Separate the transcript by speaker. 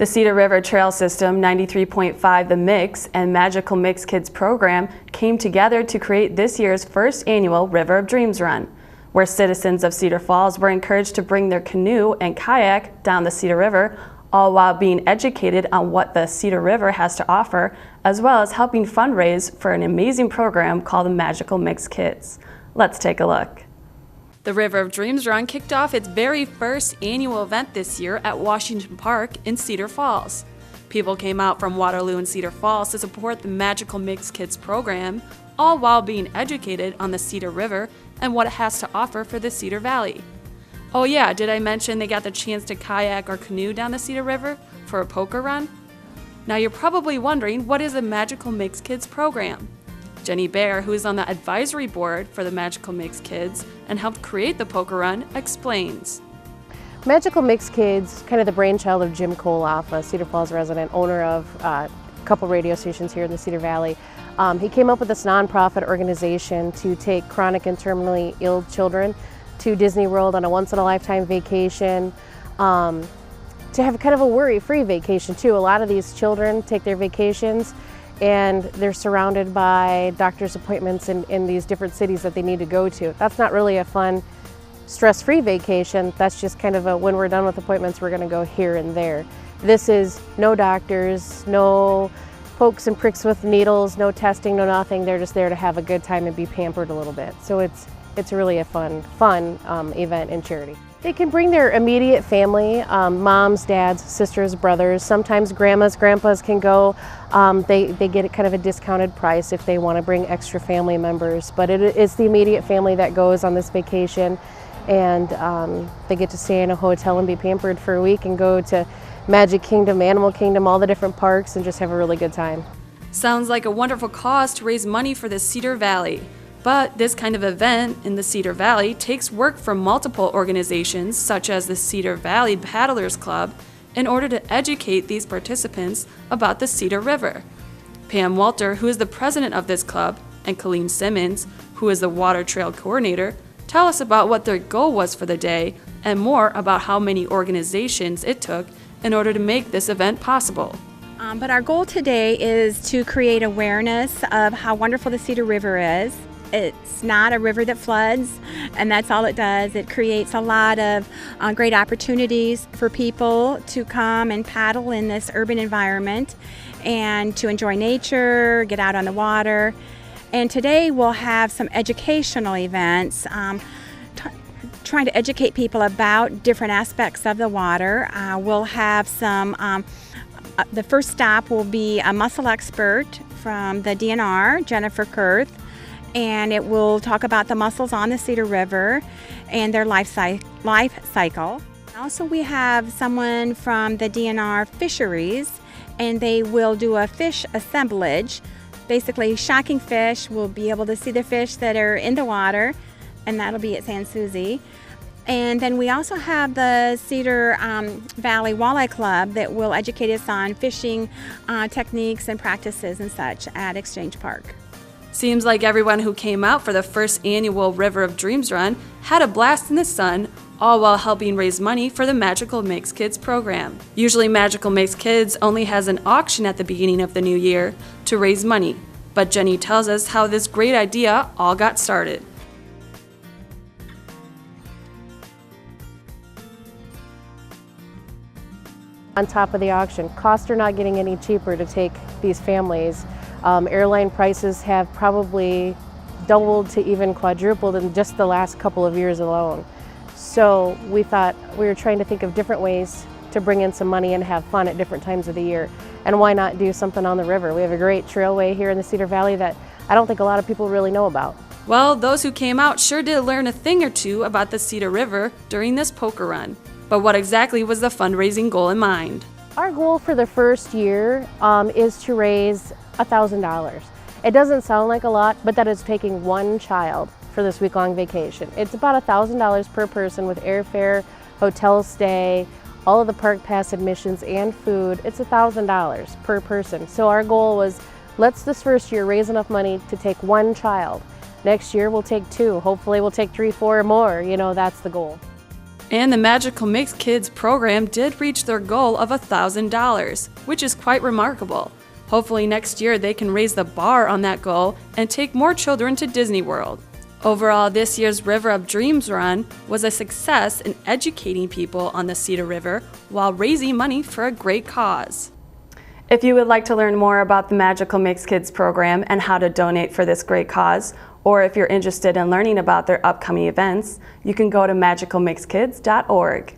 Speaker 1: The Cedar River Trail System, 93.5 The Mix, and Magical Mix Kids program came together to create this year's first annual River of Dreams Run, where citizens of Cedar Falls were encouraged to bring their canoe and kayak down the Cedar River, all while being educated on what the Cedar River has to offer, as well as helping fundraise for an amazing program called the Magical Mix Kids. Let's take a look. The River of Dreams Run kicked off its very first annual event this year at Washington Park in Cedar Falls. People came out from Waterloo and Cedar Falls to support the Magical Mix Kids program, all while being educated on the Cedar River and what it has to offer for the Cedar Valley. Oh yeah, did I mention they got the chance to kayak or canoe down the Cedar River for a poker run? Now you're probably wondering, what is the Magical Mix Kids program? Jenny Baer, who is on the advisory board for the Magical Mix Kids and helped create the poker run, explains.
Speaker 2: Magical Mix Kids, kind of the brainchild of Jim Koloff, a Cedar Falls resident, owner of a couple radio stations here in the Cedar Valley. He came up with this nonprofit organization to take chronic and terminally ill children to Disney World on a once-in-a-lifetime vacation, to have kind of a worry-free vacation too. A lot of these children take their vacations and they're surrounded by doctor's appointments in these different cities that they need to go to. That's not really a fun, stress-free vacation. That's just kind of a, when we're done with appointments, we're gonna go here and there. This is no doctors, no pokes and pricks with needles, no testing, no nothing. They're just there to have a good time and be pampered a little bit. So it's really a fun event and charity. They can bring their immediate family, moms, dads, sisters, brothers. Sometimes grandmas, grandpas can go. They get kind of a discounted price if they want to bring extra family members. But it's the immediate family that goes on this vacation, and they get to stay in a hotel and be pampered for a week and go to Magic Kingdom, Animal Kingdom, all the different parks, and just have a really good time.
Speaker 1: Sounds like a wonderful cause to raise money for the Cedar Valley. But this kind of event in the Cedar Valley takes work from multiple organizations, such as the Cedar Valley Paddlers Club, in order to educate these participants about the Cedar River. Pam Walter, who is the president of this club, and Colleen Simmons, who is the water trail coordinator, tell us about what their goal was for the day and more about how many organizations it took in order to make this event possible.
Speaker 3: But our goal today is to create awareness of how wonderful the Cedar River is. It's not a river that floods, and that's all it does. It creates a lot of great opportunities for people to come and paddle in this urban environment and to enjoy nature, get out on the water. And today we'll have some educational events, trying to educate people about different aspects of the water. We'll have some, the first stop will be a mussel expert from the DNR, Jennifer Kurth, and it will talk about the mussels on the Cedar River and their life cycle. Also, we have someone from the DNR Fisheries, and they will do a fish assemblage. Basically, shocking fish. We'll be able to see the fish that are in the water, and that'll be at San Souci. And then we also have the Cedar Valley Walleye Club that will educate us on fishing techniques and practices and such at Exchange Park.
Speaker 1: Seems like everyone who came out for the first annual River of Dreams Run had a blast in the sun, all while helping raise money for the Magical Mix Kids program. Usually Magical Mix Kids only has an auction at the beginning of the new year to raise money, but Jenny tells us how this great idea all got started.
Speaker 2: On top of the auction, costs are not getting any cheaper to take these families. Airline prices have probably doubled to even quadrupled in just the last couple of years alone. So we thought we were trying to think of different ways to bring in some money and have fun at different times of the year. And why not do something on the river? We have a great trailway here in the Cedar Valley that I don't think a lot of people really know about.
Speaker 1: Well, those who came out sure did learn a thing or two about the Cedar River during this poker run. But what exactly was the fundraising goal in mind?
Speaker 2: Our goal for the first year is to raise $1,000. It doesn't sound like a lot, but that is taking one child for this week-long vacation. It's about $1,000 per person with airfare, hotel stay, all of the park pass admissions and food. It's $1,000 per person. So our goal was, let's this first year raise enough money to take one child. Next year we'll take two. Hopefully we'll take 3, 4 or more. You know, that's the goal.
Speaker 1: And the Magical Mix Kids program did reach their goal of $1,000, which is quite remarkable. Hopefully next year they can raise the bar on that goal and take more children to Disney World. Overall, this year's River of Dreams Run was a success in educating people on the Cedar River while raising money for a great cause. If you would like to learn more about the Magical Mix Kids program and how to donate for this great cause, or if you're interested in learning about their upcoming events, you can go to magicalmixkids.org.